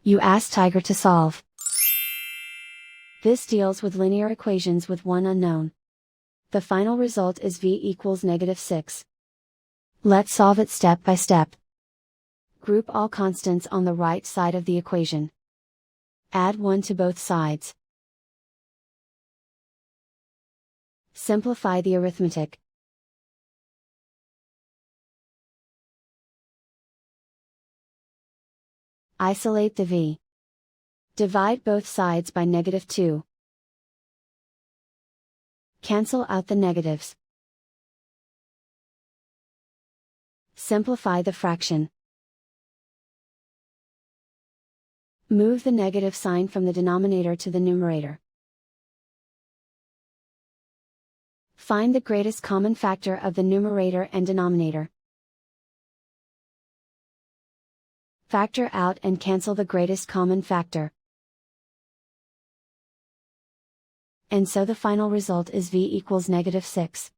You ask Tiger to solve. This deals with linear equations with one unknown. The final result is v equals -6. Let's solve it step by step. Group all constants on the right side of the equation. Add 1 to both sides. Simplify the arithmetic. Isolate the v. Divide both sides by -2. Cancel out the negatives. Simplify the fraction. Move the negative sign from the denominator to the numerator. Find the greatest common factor of the numerator and denominator. Factor out and cancel the greatest common factor. And so the final result is v equals -6.